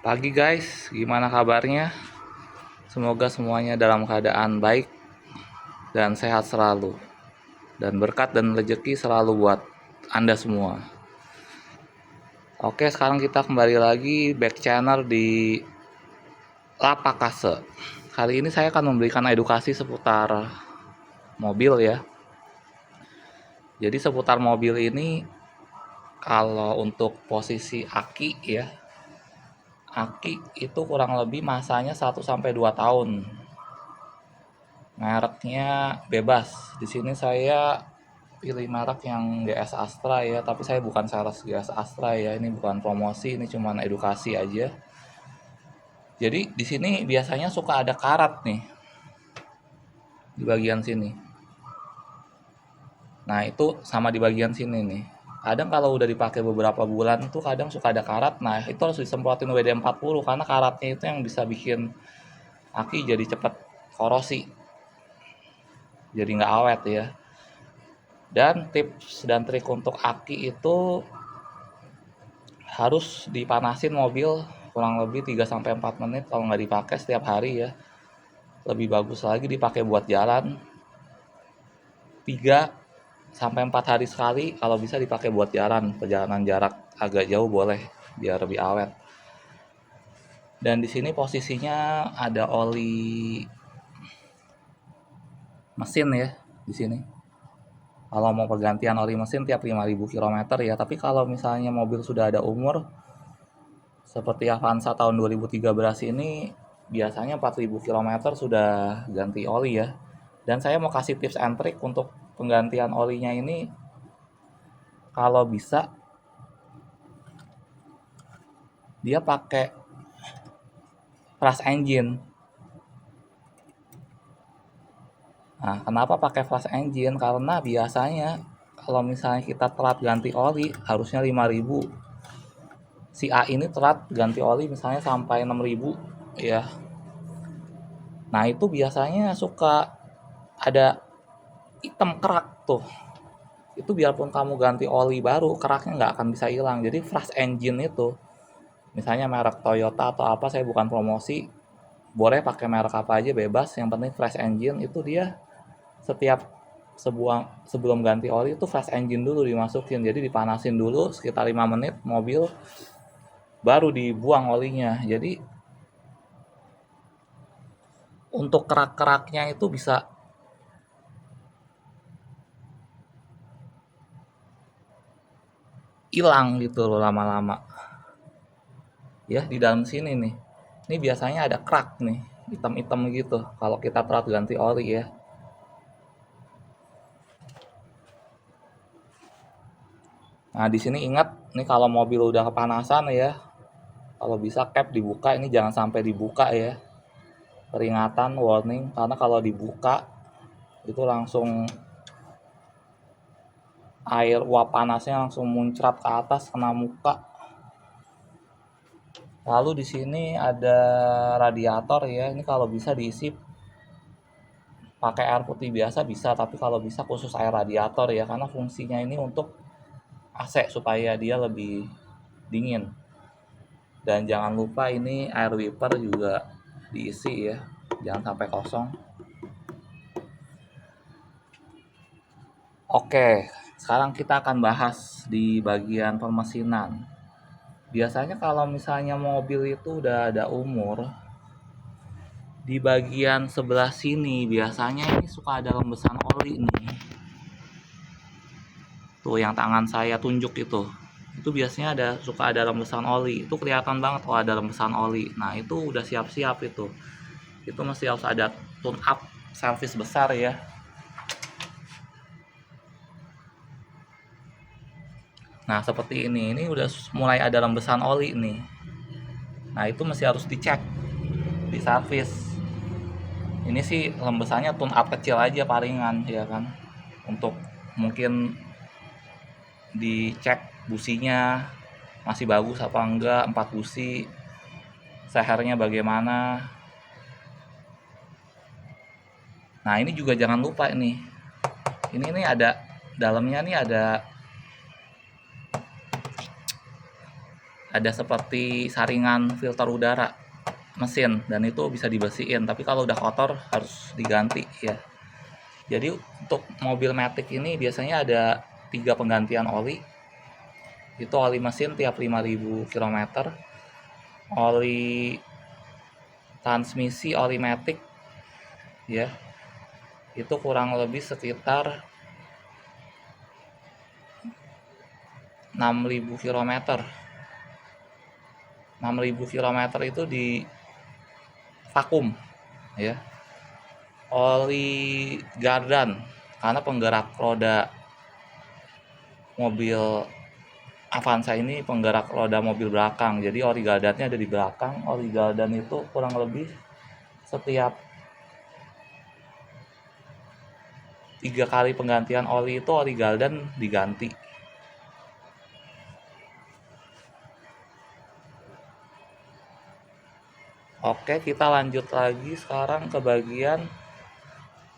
Pagi guys, gimana kabarnya? Semoga semuanya dalam keadaan baik dan sehat selalu. Dan berkat dan rezeki selalu buat Anda semua. Oke, sekarang kita kembali lagi back channel di Lapakase. Kali ini saya akan memberikan edukasi seputar mobil ya. Jadi seputar mobil ini, kalau untuk posisi aki ya, aki itu kurang lebih masanya 1 sampai 2 tahun. Mereknya bebas. Di sini saya pilih merek yang GS Astra ya, tapi saya bukan sales GS Astra ya. Ini bukan promosi, ini cuma edukasi aja. Jadi di sini biasanya suka ada karat nih di bagian sini. Nah, itu sama di bagian sini nih. Kadang kalau udah dipakai beberapa bulan itu kadang suka ada karat. Nah, itu harus disemprotin WD-40 karena karatnya itu yang bisa bikin aki jadi cepat korosi. Jadi nggak awet ya. Dan tips dan trik untuk aki itu harus dipanasin mobil kurang lebih 3 sampai 4 menit kalau nggak dipakai setiap hari ya. Lebih bagus lagi dipakai buat jalan 3 sampai 4 hari sekali, kalau bisa dipakai buat jalan, perjalanan jarak agak jauh boleh biar lebih awet. Dan di sini posisinya ada oli mesin ya di sini. Kalau mau pergantian oli mesin tiap 5.000 km ya, tapi kalau misalnya mobil sudah ada umur seperti Avanza tahun 2013 ini biasanya 4.000 km sudah ganti oli ya. Dan saya mau kasih tips and trick untuk penggantian olinya ini. Kalau bisa dia pakai flash engine. Nah, kenapa pakai flash engine? Karena biasanya kalau misalnya kita telat ganti oli harusnya 5.000. Si A ini telat ganti oli misalnya sampai 6.000 ya. Nah, itu biasanya suka ada hitam kerak tuh. Itu biarpun kamu ganti oli baru, keraknya nggak akan bisa hilang. Jadi flash engine itu, misalnya merek Toyota atau apa, saya bukan promosi, boleh pakai merek apa aja bebas. Yang penting flash engine itu dia setiap sebelum ganti oli itu flash engine dulu dimasukin. Jadi dipanasin dulu sekitar 5 menit mobil, baru dibuang olinya. Jadi untuk kerak-keraknya itu bisa hilang gitu loh lama-lama. Ya, di dalam sini nih. Ini biasanya ada kerak nih, hitam-hitam gitu kalau kita telat ganti oli ya. Nah, di sini ingat nih kalau mobil udah kepanasan ya, kalau bisa cap dibuka, ini jangan sampai dibuka ya. Peringatan, warning, karena kalau dibuka itu langsung air uap panasnya langsung muncrat ke atas kena muka. Lalu di sini ada radiator ya, ini kalau bisa diisi pakai air putih biasa bisa, tapi kalau bisa khusus air radiator ya, karena fungsinya ini untuk AC supaya dia lebih dingin. Dan jangan lupa ini air wiper juga diisi ya, jangan sampai kosong. Oke, sekarang kita akan bahas di bagian permesinan. Biasanya kalau misalnya mobil itu udah ada umur, di bagian sebelah sini biasanya ini suka ada rembesan oli nih. Tuh yang tangan saya tunjuk itu biasanya suka ada rembesan oli. Itu kelihatan banget kalau ada rembesan oli. Nah, itu udah siap-siap itu mesti harus ada tune up servis besar ya. Nah, seperti ini udah mulai ada rembesan oli nih. Nah, itu mesti harus dicek di servis. Ini sih rembesannya tune up kecil aja palingan ya kan, untuk mungkin dicek businya masih bagus apa enggak, 4 busi, sehernya bagaimana. Nah, ini juga jangan lupa ini ada dalamnya nih, ada ada seperti saringan filter udara mesin, dan itu bisa dibersihin, tapi kalau udah kotor harus diganti ya. Jadi untuk mobil Matic ini biasanya ada 3 penggantian oli. Itu oli mesin tiap 5.000 km, oli transmisi, oli Matic ya, itu kurang lebih sekitar 6.000 km. 6.000 km itu di vakum ya. Oli gardan, karena penggerak roda mobil Avanza ini penggerak roda mobil belakang, jadi oli gardannya ada di belakang. Oli gardan itu kurang lebih setiap 3 kali penggantian oli itu oli gardan diganti. Oke, kita lanjut lagi sekarang ke bagian.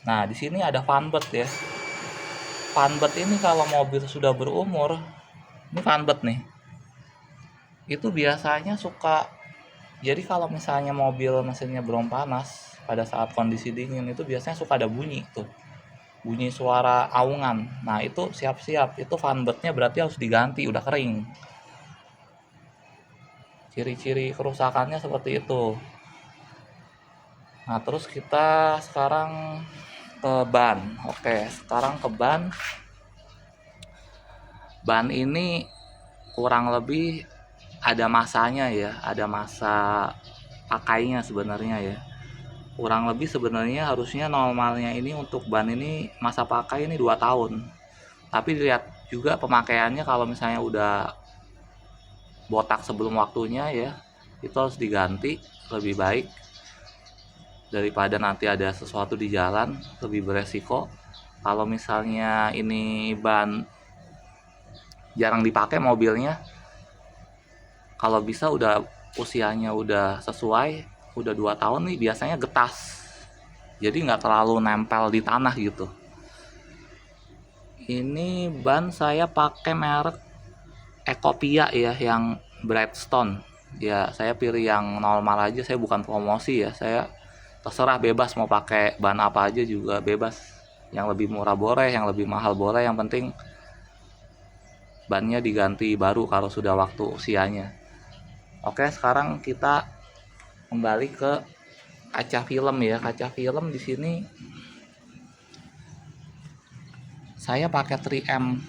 Nah, di sini ada fanbird ya. Fanbird ini kalau mobil sudah berumur, ini fanbird nih, itu biasanya suka, jadi kalau misalnya mobil mesinnya belum panas pada saat kondisi dingin, itu biasanya suka ada bunyi tuh, bunyi suara aungan. Nah itu siap-siap, itu fanbirdnya berarti harus diganti, udah kering. Ciri-ciri kerusakannya seperti itu. Nah terus kita sekarang ke ban. Oke, sekarang ke ban. Ban ini kurang lebih ada masanya ya, ada masa pakainya sebenarnya ya. Kurang lebih sebenarnya harusnya normalnya ini untuk ban ini masa pakai ini 2 tahun. Tapi dilihat juga pemakaiannya, kalau misalnya udah botak sebelum waktunya ya, itu harus diganti, lebih baik daripada nanti ada sesuatu di jalan, lebih beresiko. Kalau misalnya ini ban jarang dipakai mobilnya, kalau bisa udah usianya udah sesuai, udah 2 tahun nih, biasanya getas, jadi nggak terlalu nempel di tanah gitu. Ini ban saya pakai merek Ecopia ya, yang Brightstone ya. Saya pilih yang normal aja, saya bukan promosi ya, saya terserah, bebas mau pakai ban apa aja juga bebas, yang lebih murah boleh, yang lebih mahal boleh, yang penting bannya diganti baru kalau sudah waktu usianya. Oke, sekarang kita kembali ke kaca film ya. Kaca film di sini saya pakai 3M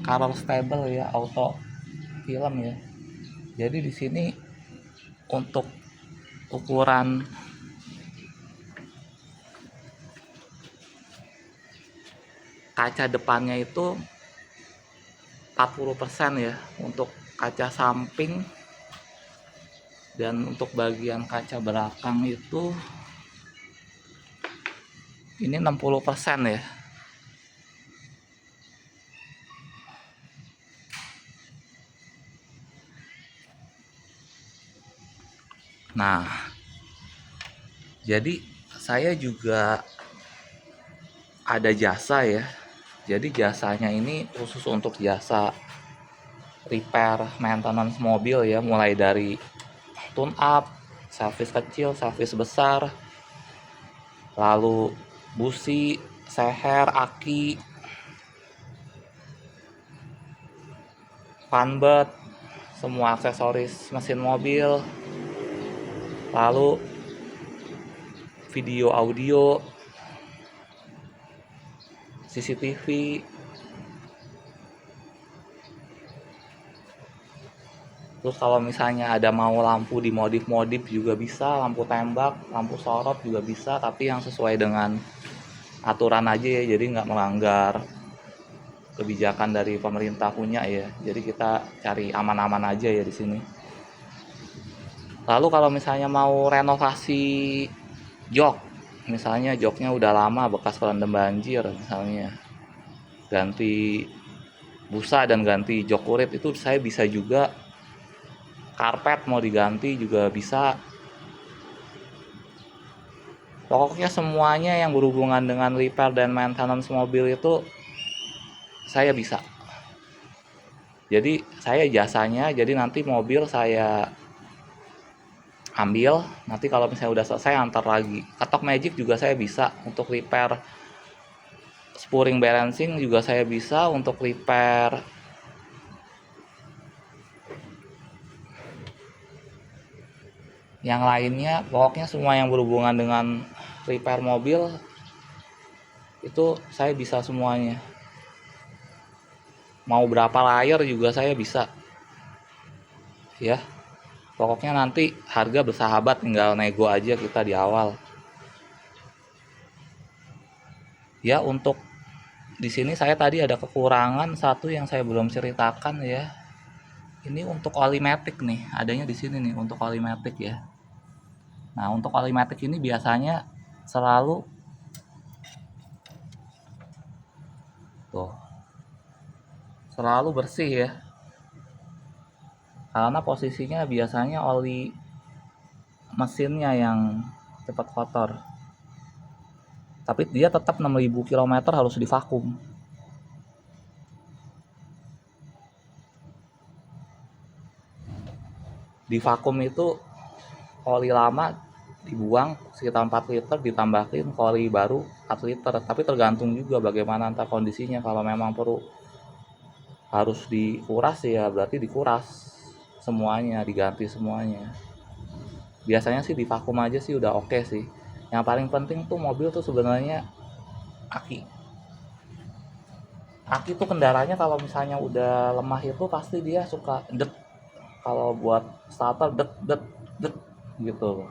color stable ya, auto film ya. Jadi di sini untuk ukuran kaca depannya itu 40% ya untuk kaca samping, dan untuk bagian kaca belakang itu ini 60% ya. Nah, jadi saya juga ada jasa ya. Jadi jasanya ini khusus untuk jasa repair maintenance mobil ya, mulai dari tune up, servis kecil, servis besar, lalu busi, seher, aki, fanbird, semua aksesoris mesin mobil, lalu video audio, CCTV, terus kalau misalnya ada mau lampu dimodif-modif juga bisa, lampu tembak, lampu sorot juga bisa, tapi yang sesuai dengan aturan aja ya, jadi nggak melanggar kebijakan dari pemerintah punya ya. Jadi kita cari aman-aman aja ya di sini. Lalu kalau misalnya mau renovasi jok, misalnya joknya udah lama bekas kerendam banjir, misalnya ganti busa dan ganti jok kurit, itu saya bisa juga. Karpet mau diganti juga bisa. Pokoknya semuanya yang berhubungan dengan repair dan maintenance mobil itu saya bisa. Jadi saya jasanya, jadi nanti mobil saya ambil, nanti kalau misalnya udah selesai antar lagi. Ketok Magic juga saya bisa untuk repair, spring balancing juga saya bisa untuk repair yang lainnya. Pokoknya semua yang berhubungan dengan repair mobil itu saya bisa semuanya. Mau berapa layar juga saya bisa ya. Pokoknya nanti harga bersahabat, tinggal nego aja kita di awal ya. Untuk di sini saya tadi ada kekurangan satu yang saya belum ceritakan ya. Ini untuk oli matic nih, adanya di sini nih untuk oli matic ya. Nah, untuk oli matic ini biasanya selalu tuh selalu bersih ya. Karena posisinya biasanya oli mesinnya yang cepat kotor. Tapi dia tetap 6.000 km harus divakum. Di vakum itu oli lama dibuang sekitar 4 liter, ditambahin oli baru 4 liter. Tapi tergantung juga bagaimana antar kondisinya. Kalau memang perlu harus dikuras ya berarti dikuras semuanya, diganti semuanya. Biasanya sih di vakum aja sih udah oke sih. Yang paling penting tuh mobil tuh sebenarnya aki. Aki tuh kendaraannya kalau misalnya udah lemah itu pasti dia suka dek. Kalau buat starter dek dek dek gitu.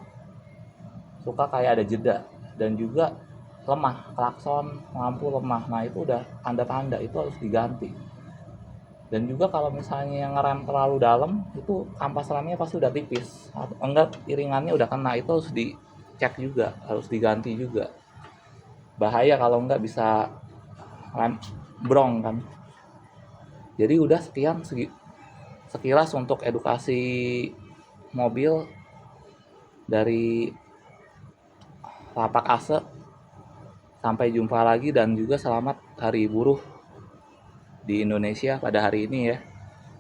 Suka kayak ada jeda, dan juga lemah, klakson lampu lemah. Nah, itu udah tanda-tanda itu harus diganti. Dan juga kalau misalnya ngerem terlalu dalam itu kampas remnya pasti udah tipis atau enggak iringannya udah kena, itu harus dicek juga, harus diganti juga. Bahaya kalau enggak bisa rem brong kan. Jadi udah sekian sekilas untuk edukasi mobil dari Lapak Ase. Sampai jumpa lagi dan juga selamat Hari Buruh di Indonesia pada hari ini ya.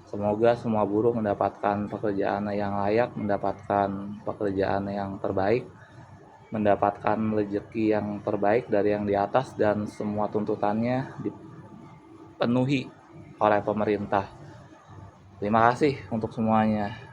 Semoga semua buruh mendapatkan pekerjaan yang layak, mendapatkan pekerjaan yang terbaik, mendapatkan rezeki yang terbaik dari yang di atas, dan semua tuntutannya dipenuhi oleh pemerintah. Terima kasih untuk semuanya.